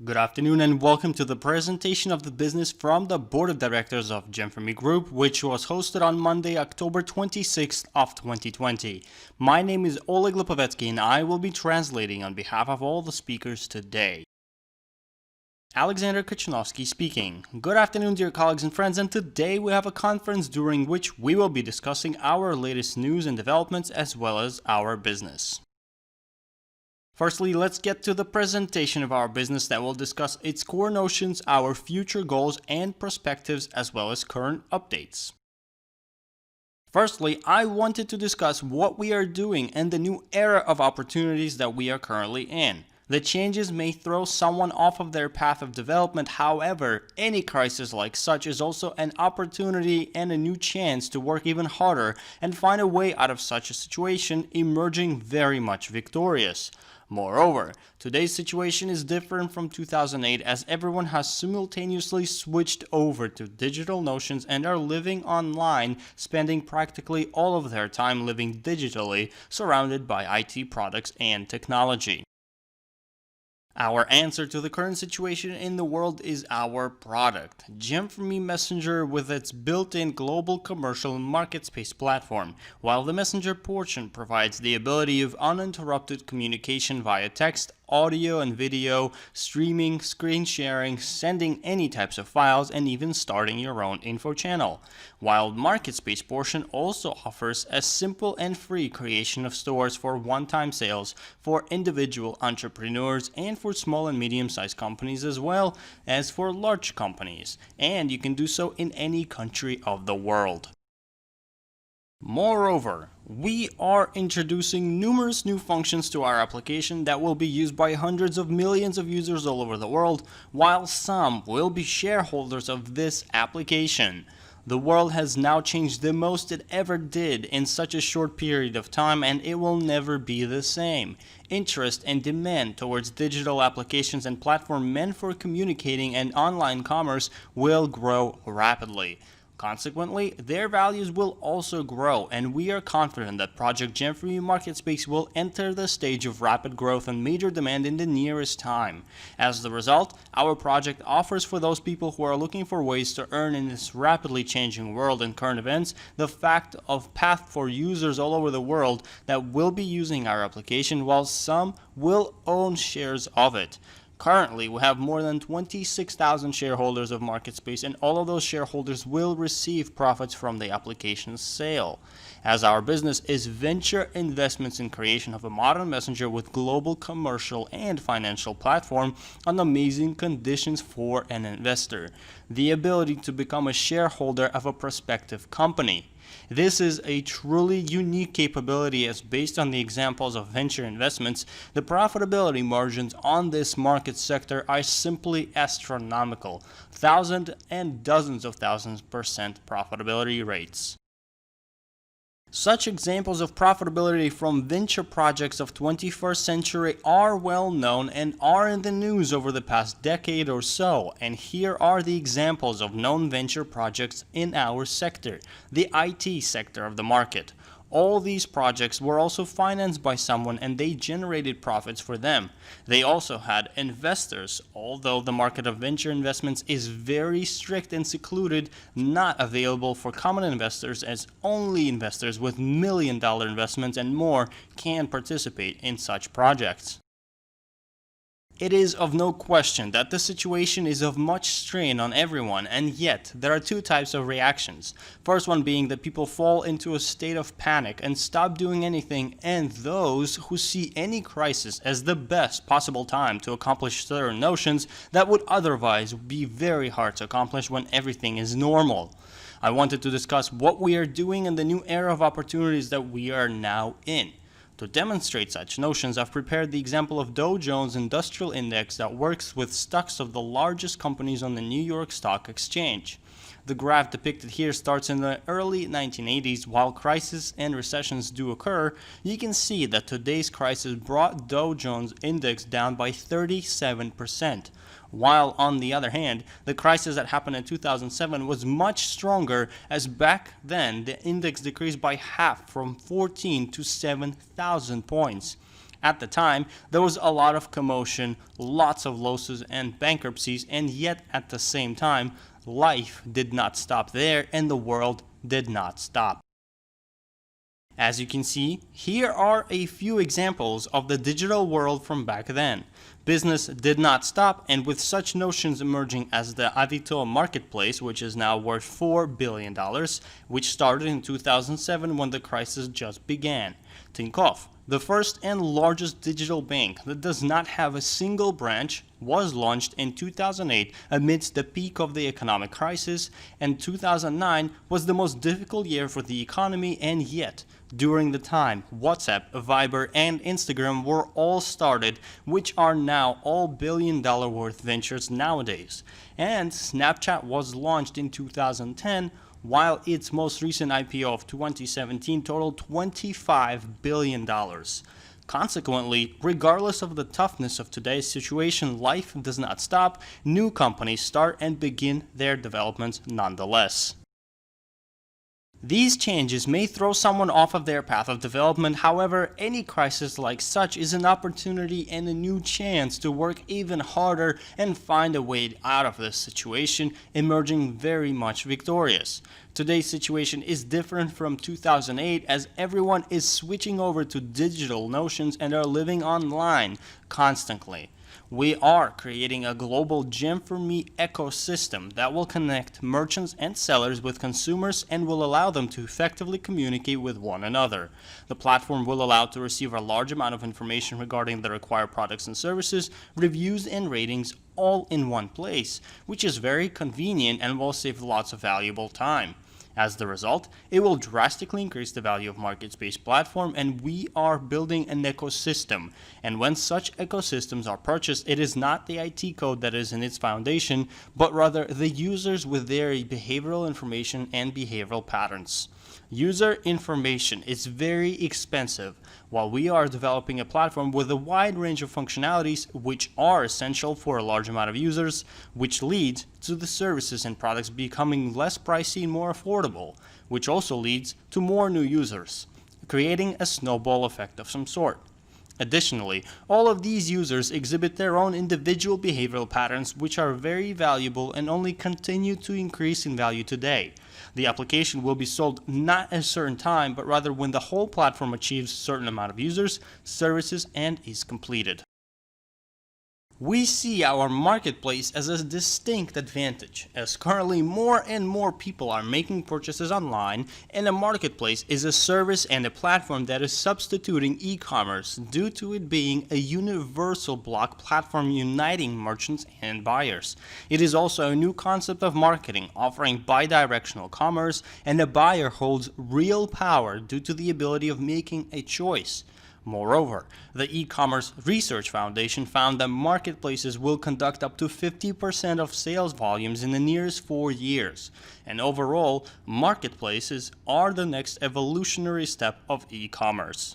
Good afternoon and welcome to the presentation of the business from the Board of Directors of Gemme Group, which was hosted on Monday, October 26th of 2020. My name is Oleg Lipovetsky and I will be translating on behalf of all the speakers today. Alexander Kachanovsky speaking. Good afternoon, dear colleagues and friends, and today we have a conference during which we will be discussing our latest news and developments as well as our business. Firstly, let's get to the presentation of our business that will discuss its core notions, our future goals and perspectives, as well as current updates. Firstly, I wanted to discuss what we are doing and the new era of opportunities that we are currently in. The changes may throw someone off of their path of development, however, any crisis like such is also an opportunity and a new chance to work even harder and find a way out of such a situation, emerging very much victorious. Moreover, today's situation is different from 2008 as everyone has simultaneously switched over to digital notions and are living online, spending practically all of their time living digitally, surrounded by IT products and technology. Our answer to the current situation in the world is our product, Gemme Messenger with its built-in global commercial MarketSpace platform. While the Messenger portion provides the ability of uninterrupted communication via text, audio and video, streaming, screen sharing, sending any types of files, and even starting your own info channel. While MarketSpace portion also offers a simple and free creation of stores for one-time sales for individual entrepreneurs and for small and medium-sized companies as well as for large companies, and you can do so in any country of the world. Moreover, we are introducing numerous new functions to our application that will be used by hundreds of millions of users all over the world, while some will be shareholders of this application. The world has now changed the most it ever did in such a short period of time, and it will never be the same. Interest and demand towards digital applications and platforms meant for communicating and online commerce will grow rapidly. Consequently, their values will also grow, and we are confident that Project Gemme MarketSpace will enter the stage of rapid growth and major demand in the nearest time. As the result, our project offers for those people who are looking for ways to earn in this rapidly changing world and current events the fact of path for users all over the world that will be using our application, while some will own shares of it. Currently, we have more than 26,000 shareholders of MarketSpace, and all of those shareholders will receive profits from the application's sale. As our business is venture investments in creation of a modern messenger with global commercial and financial platform on amazing conditions for an investor, the ability to become a shareholder of a prospective company. This is a truly unique capability as based on the examples of venture investments, the profitability margins on this market sector are simply astronomical, thousands and dozens of thousands % profitability rates. Such examples of profitability from venture projects of 21st century are well known and are in the news over the past decade or so, and here are the examples of known venture projects in our sector, the IT sector of the market. All these projects were also financed by someone and they generated profits for them. They also had investors, although the market of venture investments is very strict and secluded, not available for common investors as only investors with million-dollar investments and more can participate in such projects. It is of no question that the situation is of much strain on everyone, and yet there are two types of reactions. First one being that people fall into a state of panic and stop doing anything, and those who see any crisis as the best possible time to accomplish certain notions that would otherwise be very hard to accomplish when everything is normal. I wanted to discuss what we are doing in the new era of opportunities that we are now in. To demonstrate such notions, I've prepared the example of Dow Jones Industrial Index that works with stocks of the largest companies on the New York Stock Exchange. The graph depicted here starts in the early 1980s. While crises and recessions do occur, you can see that today's crisis brought Dow Jones Index down by 37%. While on the other hand, the crisis that happened in 2007 was much stronger, as back then the index decreased by half from 14 to 7,000 points. At the time, there was a lot of commotion, lots of losses and bankruptcies, and yet at the same time, life did not stop there and the world did not stop. As you can see, here are a few examples of the digital world from back then. Business did not stop, and with such notions emerging as the Avito marketplace, which is now worth $4 billion, which started in 2007 when the crisis just began. Tinkoff, the first and largest digital bank that does not have a single branch, was launched in 2008 amidst the peak of the economic crisis, and 2009 was the most difficult year for the economy, and yet, during the time, WhatsApp, Viber, and Instagram were all started, which are now all billion-dollar worth ventures nowadays. And Snapchat was launched in 2010, while its most recent IPO of 2017 totaled $25 billion. Consequently, regardless of the toughness of today's situation, life does not stop. New companies start and begin their developments nonetheless. These changes may throw someone off of their path of development. However, any crisis like such is an opportunity and a new chance to work even harder and find a way out of this situation, emerging very much victorious. Today's situation is different from 2008 as everyone is switching over to digital notions and are living online constantly. We are creating a global Gemme for Me ecosystem that will connect merchants and sellers with consumers and will allow them to effectively communicate with one another. The platform will allow to receive a large amount of information regarding the required products and services, reviews and ratings all in one place, which is very convenient and will save lots of valuable time. As the result, it will drastically increase the value of MarketSpace platform, and we are building an ecosystem. And when such ecosystems are purchased, it is not the IT code that is in its foundation, but rather the users with their behavioral information and behavioral patterns. User information is very expensive, while we are developing a platform with a wide range of functionalities which are essential for a large amount of users, which leads to the services and products becoming less pricey and more affordable, which also leads to more new users, creating a snowball effect of some sort. Additionally, all of these users exhibit their own individual behavioral patterns which are very valuable and only continue to increase in value today. The application will be sold not at a certain time, but rather when the whole platform achieves a certain amount of users, services, and is completed. We see our marketplace as a distinct advantage, as currently more and more people are making purchases online, and a marketplace is a service and a platform that is substituting e-commerce due to it being a universal block platform uniting merchants and buyers. It is also a new concept of marketing, offering bidirectional commerce, and a buyer holds real power due to the ability of making a choice. Moreover, the E-commerce Research Foundation found that marketplaces will conduct up to 50% of sales volumes in the nearest 4 years. And overall, marketplaces are the next evolutionary step of e-commerce.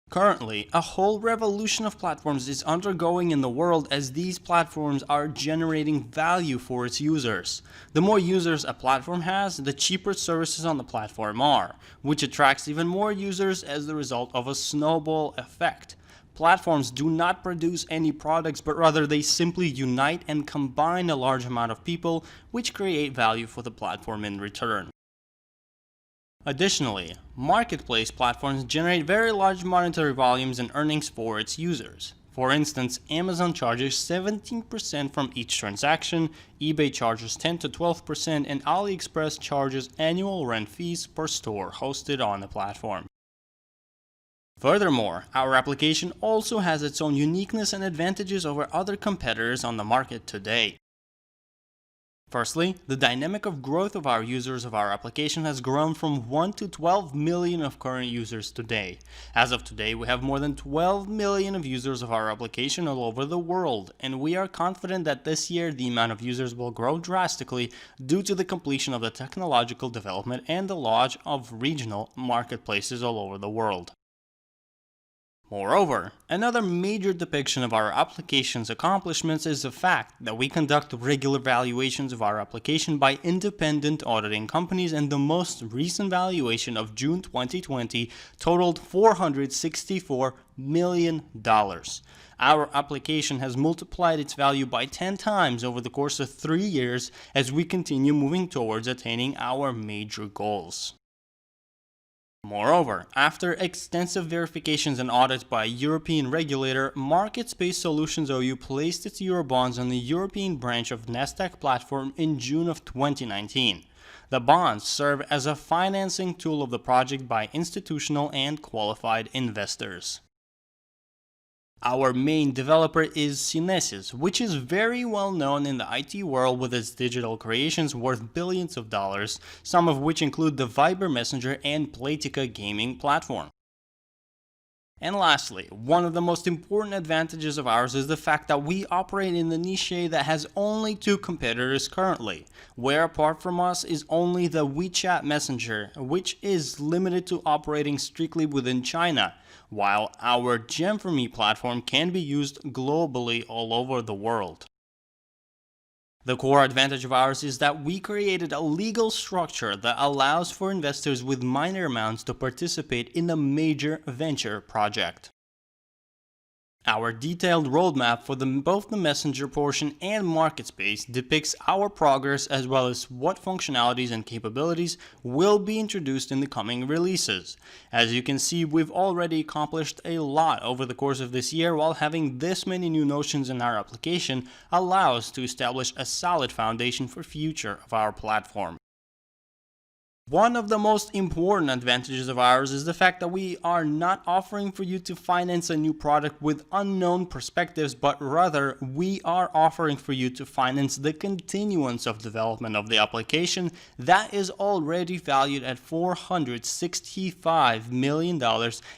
Currently, a whole revolution of platforms is undergoing in the world as these platforms are generating value for its users. The more users a platform has, the cheaper services on the platform are, which attracts even more users as the result of a snowball effect. Platforms do not produce any products, but rather they simply unite and combine a large amount of people, which create value for the platform in return. Additionally, marketplace platforms generate very large monetary volumes and earnings for its users. For instance, Amazon charges 17% from each transaction, eBay charges 10 to 12%, and AliExpress charges annual rent fees per store hosted on the platform. Furthermore, our application also has its own uniqueness and advantages over other competitors on the market today. Firstly, the dynamic of growth of our users of our application has grown from 1 to 12 million of current users today. As of today, we have more than 12 million of users of our application all over the world, and we are confident that this year the amount of users will grow drastically due to the completion of the technological development and the launch of regional marketplaces all over the world. Moreover, another major depiction of our application's accomplishments is the fact that we conduct regular valuations of our application by independent auditing companies, and the most recent valuation of June 2020 totaled $464 million. Our application has multiplied its value by 10 times over the course of 3 years as we continue moving towards attaining our major goals. Moreover, after extensive verifications and audits by a European regulator, MarketSpace Solutions OU placed its Eurobonds on the European branch of Nasdaq platform in June of 2019. The bonds serve as a financing tool of the project by institutional and qualified investors. Our main developer is Synesis, which is very well known in the IT world with its digital creations worth billions of dollars, some of which include the Viber Messenger and Playtika gaming platform. And lastly, one of the most important advantages of ours is the fact that we operate in the niche that has only 2 competitors currently, where apart from us is only the WeChat Messenger, which is limited to operating strictly within China, while our Gemme platform can be used globally all over the world. The core advantage of ours is that we created a legal structure that allows for investors with minor amounts to participate in a major venture project. Our detailed roadmap for both the Messenger portion and MarketSpace depicts our progress as well as what functionalities and capabilities will be introduced in the coming releases. As you can see, we've already accomplished a lot over the course of this year, while having this many new notions in our application allows to establish a solid foundation for future of our platform. One of the most important advantages of ours is the fact that we are not offering for you to finance a new product with unknown perspectives, but rather we are offering for you to finance the continuance of development of the application that is already valued at $465 million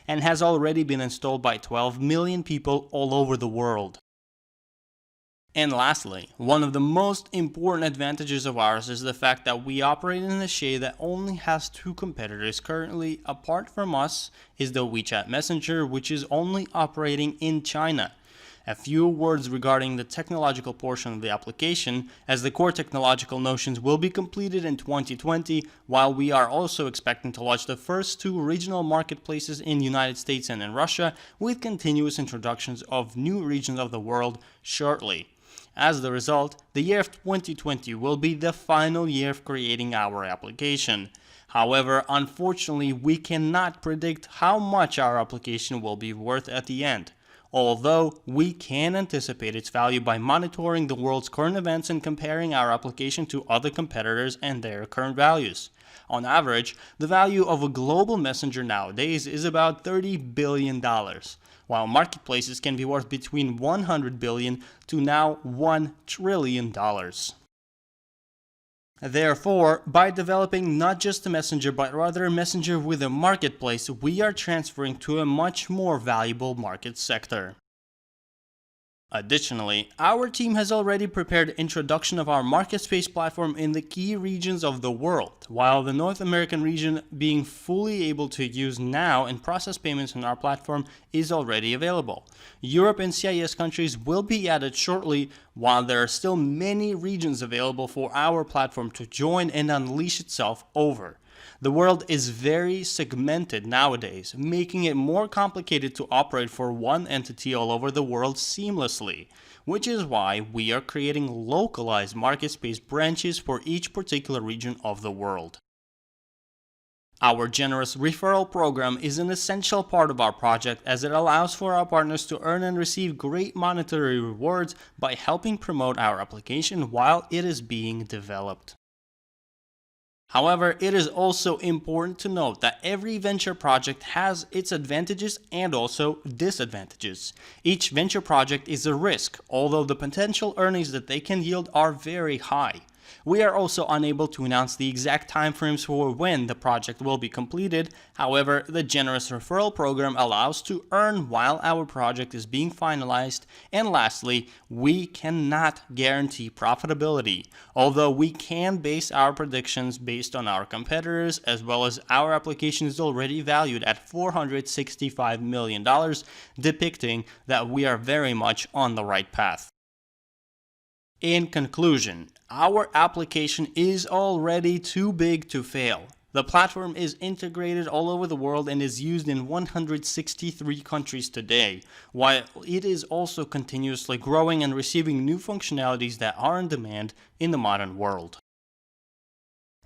and has already been installed by 12 million people all over the world. And lastly, one of the most important advantages of ours is the fact that we operate in a niche that only has 2 competitors currently. Apart from us is the WeChat Messenger, which is only operating in China. A few words regarding the technological portion of the application, as the core technological notions will be completed in 2020, while we are also expecting to launch the first 2 regional marketplaces in the United States and in Russia, with continuous introductions of new regions of the world shortly. As the result, the year of 2020 will be the final year of creating our application. However, unfortunately, we cannot predict how much our application will be worth at the end, although we can anticipate its value by monitoring the world's current events and comparing our application to other competitors and their current values. On average, the value of a global messenger nowadays is about $30 billion. While marketplaces can be worth between $100 billion to now $1 trillion. Therefore, by developing not just a messenger but rather a messenger with a marketplace, we are transferring to a much more valuable market sector. Additionally, our team has already prepared introduction of our MarketSpace platform in the key regions of the world, while the North American region being fully able to use now and process payments on our platform is already available. Europe and CIS countries will be added shortly, while there are still many regions available for our platform to join and unleash itself over. The world is very segmented nowadays, making it more complicated to operate for one entity all over the world seamlessly, which is why we are creating localized MarketSpace branches for each particular region of the world. Our generous referral program is an essential part of our project, as it allows for our partners to earn and receive great monetary rewards by helping promote our application while it is being developed. However, it is also important to note that every venture project has its advantages and also disadvantages. Each venture project is a risk, although the potential earnings that they can yield are very high. We are also unable to announce the exact timeframes for when the project will be completed. However, the generous referral program allows to earn while our project is being finalized. And lastly, we cannot guarantee profitability, although we can base our predictions based on our competitors, as well as our application is already valued at $465 million, depicting that we are very much on the right path. In conclusion, our application is already too big to fail. The platform is integrated all over the world and is used in 163 countries today, while it is also continuously growing and receiving new functionalities that are in demand in the modern world.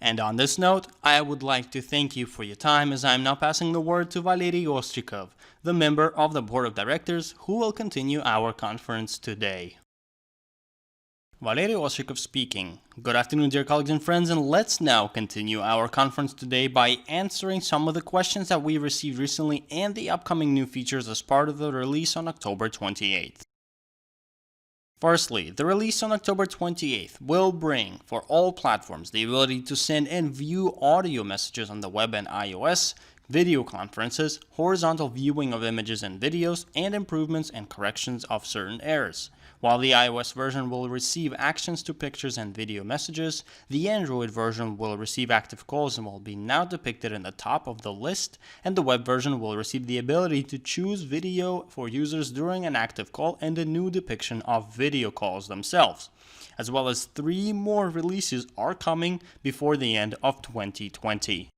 And on this note, I would like to thank you for your time, as I am now passing the word to Valery Ostrikov, the member of the Board of Directors, who will continue our conference today. Valery Ostrikov speaking. Good afternoon, dear colleagues and friends, and let's now continue our conference today by answering some of the questions that we received recently and the upcoming new features as part of the release on October 28th. Firstly, the release on October 28th will bring, for all platforms, the ability to send and view audio messages on the web and iOS, video conferences, horizontal viewing of images and videos, and improvements and corrections of certain errors. While the iOS version will receive actions to pictures and video messages, the Android version will receive active calls and will be now depicted in the top of the list, and the web version will receive the ability to choose video for users during an active call and a new depiction of video calls themselves. As well as 3 more releases are coming before the end of 2020.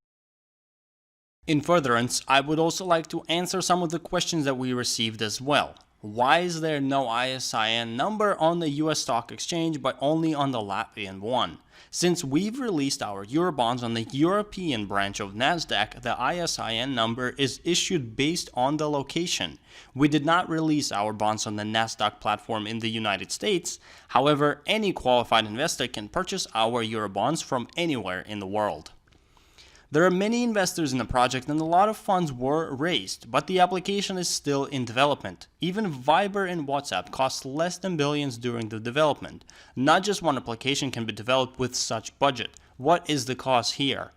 In furtherance, I would also like to answer some of the questions that we received as well. Why is there no ISIN number on the US stock exchange but only on the Latvian one? Since we've released our Eurobonds on the European branch of Nasdaq, the ISIN number is issued based on the location. We did not release our bonds on the Nasdaq platform in the United States. However, any qualified investor can purchase our Eurobonds from anywhere in the world. There are many investors in the project and a lot of funds were raised, but the application is still in development. Even Viber and WhatsApp cost less than billions during the development. Not just one application can be developed with such budget. What is the cost here?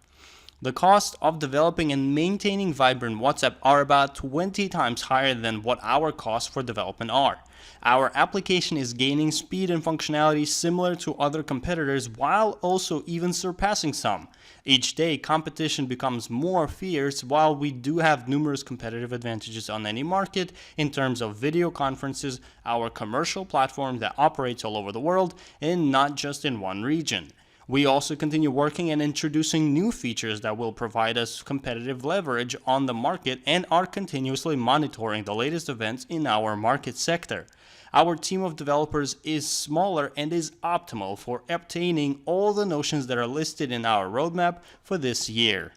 The cost of developing and maintaining Viber and WhatsApp are about 20 times higher than what our costs for development are. Our application is gaining speed and functionality similar to other competitors while also even surpassing some. Each day, competition becomes more fierce while we do have numerous competitive advantages on any market in terms of video conferences, our commercial platform that operates all over the world and not just in one region. We also continue working and introducing new features that will provide us competitive leverage on the market and are continuously monitoring the latest events in our market sector. Our team of developers is smaller and is optimal for obtaining all the notions that are listed in our roadmap for this year.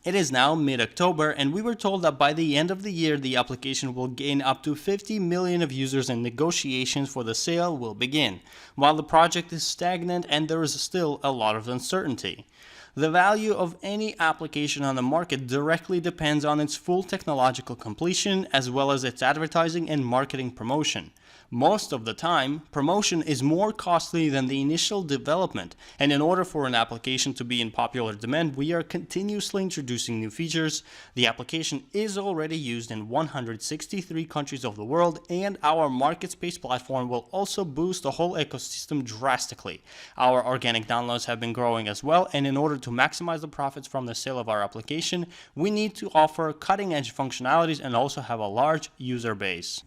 It is now mid-October, and we were told that by the end of the year the application will gain up to 50 million of users and negotiations for the sale will begin, while the project is stagnant and there is still a lot of uncertainty. The value of any application on the market directly depends on its full technological completion as well as its advertising and marketing promotion. Most of the time, promotion is more costly than the initial development, and in order for an application to be in popular demand, we are continuously introducing new features. The application is already used in 163 countries of the world, and our MarketSpace platform will also boost the whole ecosystem drastically. Our organic downloads have been growing as well, and in order to maximize the profits from the sale of our application, we need to offer cutting-edge functionalities and also have a large user base.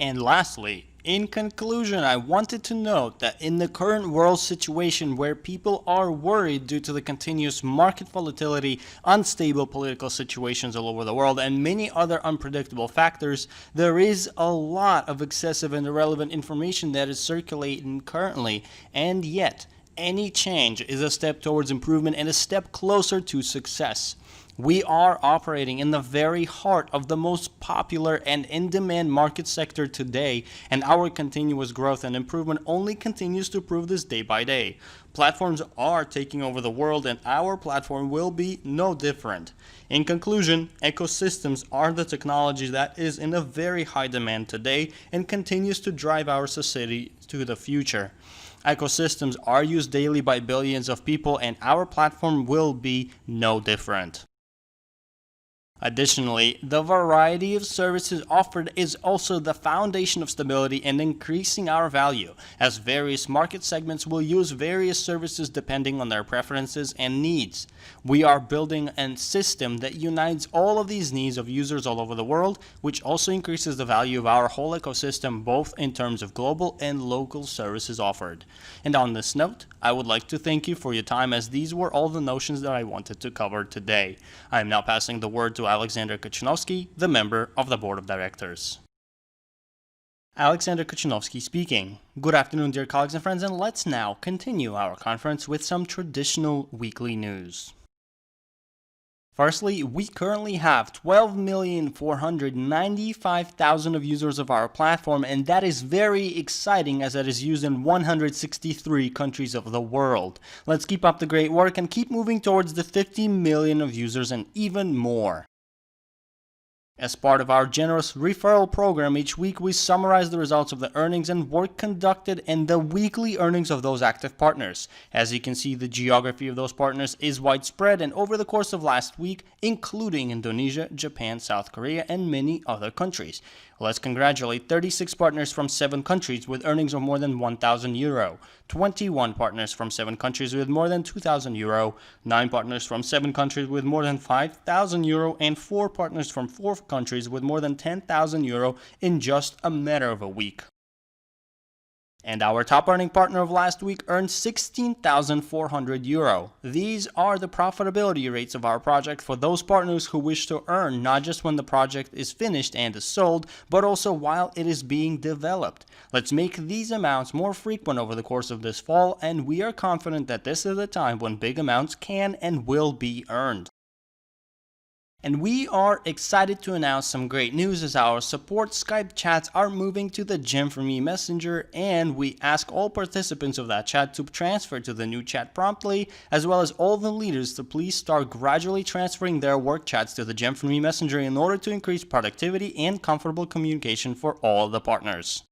And lastly, in conclusion, I wanted to note that in the current world situation where people are worried due to the continuous market volatility, unstable political situations all over the world, and many other unpredictable factors, there is a lot of excessive and irrelevant information that is circulating currently, and yet any change is a step towards improvement and a step closer to success. We are operating in the very heart of the most popular and in-demand market sector today, and our continuous growth and improvement only continues to prove this day by day. Platforms are taking over the world, and our platform will be no different. In conclusion, ecosystems are the technology that is in a very high demand today and continues to drive our society to the future. Ecosystems are used daily by billions of people, and our platform will be no different. Additionally, the variety of services offered is also the foundation of stability and increasing our value, as various market segments will use various services depending on their preferences and needs. We are building a system that unites all of these needs of users all over the world, which also increases the value of our whole ecosystem, both in terms of global and local services offered. And on this note, I would like to thank you for your time, as these were all the notions that I wanted to cover today. I am now passing the word to Alexander Kuchinovsky, the member of the Board of Directors. Alexander Kuchinovsky speaking. Good afternoon, dear colleagues and friends, and let's now continue our conference with some traditional weekly news. Firstly, we currently have 12,495,000 of users of our platform, and that is very exciting as it is used in 163 countries of the world. Let's keep up the great work and keep moving towards the 50 million of users and even more. As part of our generous referral program, each week we summarize the results of the earnings and work conducted and the weekly earnings of those active partners. As you can see, the geography of those partners is widespread, and over the course of last week, including Indonesia, Japan, South Korea, and many other countries. Let's congratulate 36 partners from 7 countries with earnings of more than 1,000 euro, 21 partners from 7 countries with more than 2,000 euro, 9 partners from 7 countries with more than 5,000 euro, and 4 partners from 4 countries with more than 10,000 euro in just a matter of a week. And our top earning partner of last week earned 16,400 euro. These are the profitability rates of our project for those partners who wish to earn not just when the project is finished and is sold, but also while it is being developed. Let's make these amounts more frequent over the course of this fall, and we are confident that this is the time when big amounts can and will be earned. And we are excited to announce some great news, as our support Skype chats are moving to the Gemme for Me Messenger, and we ask all participants of that chat to transfer to the new chat promptly, as well as all the leaders to please start gradually transferring their work chats to the Gemme for Me Messenger in order to increase productivity and comfortable communication for all the partners.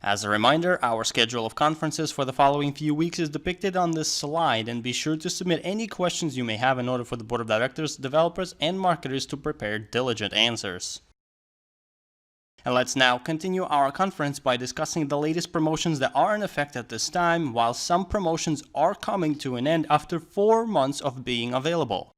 As a reminder, our schedule of conferences for the following few weeks is depicted on this slide, and be sure to submit any questions you may have in order for the Board of Directors, developers, and marketers to prepare diligent answers. And let's now continue our conference by discussing the latest promotions that are in effect at this time, while some promotions are coming to an end after 4 months of being available.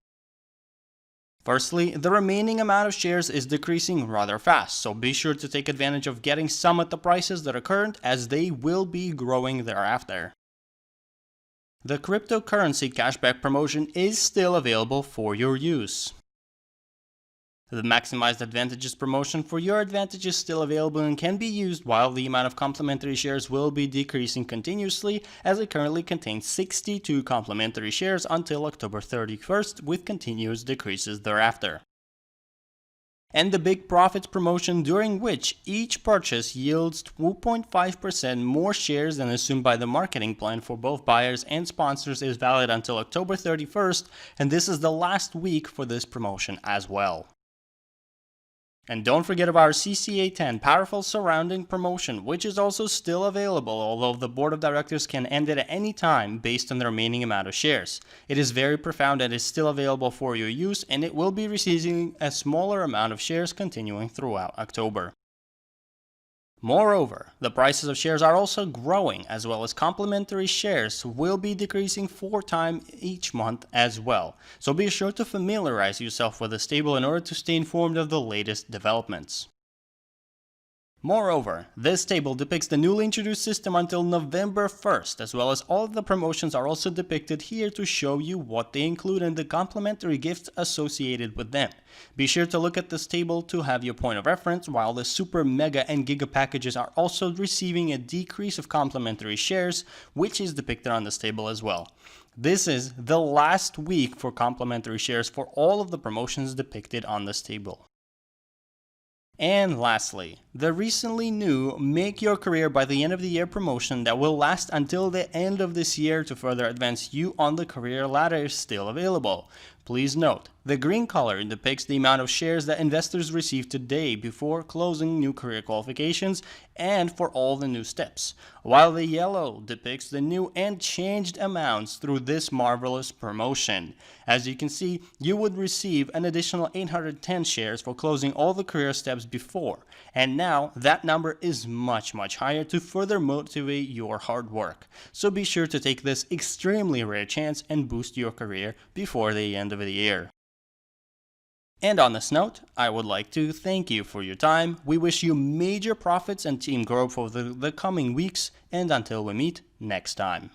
Firstly, the remaining amount of shares is decreasing rather fast, so be sure to take advantage of getting some at the prices that are current, as they will be growing thereafter. The cryptocurrency cashback promotion is still available for your use. The Maximized Advantages promotion for your advantage is still available and can be used while the amount of complimentary shares will be decreasing continuously, as it currently contains 62 complimentary shares until October 31st, with continuous decreases thereafter. And the Big Profits promotion, during which each purchase yields 2.5% more shares than assumed by the marketing plan for both buyers and sponsors, is valid until October 31st, and this is the last week for this promotion as well. And don't forget about our CCA 10 Powerful Surrounding promotion, which is also still available, although the Board of Directors can end it at any time based on the remaining amount of shares. It is very profound and is still available for your use, and it will be receiving a smaller amount of shares continuing throughout October. Moreover, the prices of shares are also growing, as well as complimentary shares will be decreasing 4 times each month as well. So be sure to familiarize yourself with this table in order to stay informed of the latest developments. Moreover, this table depicts the newly introduced system until November 1st, as well as all of the promotions are also depicted here to show you what they include and the complimentary gifts associated with them. Be sure to look at this table to have your point of reference, while the Super, Mega, and Giga packages are also receiving a decrease of complimentary shares, which is depicted on this table as well. This is the last week for complimentary shares for all of the promotions depicted on this table. And lastly, the recently new Make Your Career by the End of the Year promotion that will last until the end of this year to further advance you on the career ladder is still available. Please note, the green color depicts the amount of shares that investors receive today before closing new career qualifications and for all the new steps, while the yellow depicts the new and changed amounts through this marvelous promotion. As you can see, you would receive an additional 810 shares for closing all the career steps before, and now that number is much higher to further motivate your hard work. So be sure to take this extremely rare chance and boost your career before the end of the year. And on this note, I would like to thank you for your time. We wish you major profits and team growth over the coming weeks, and until we meet next time.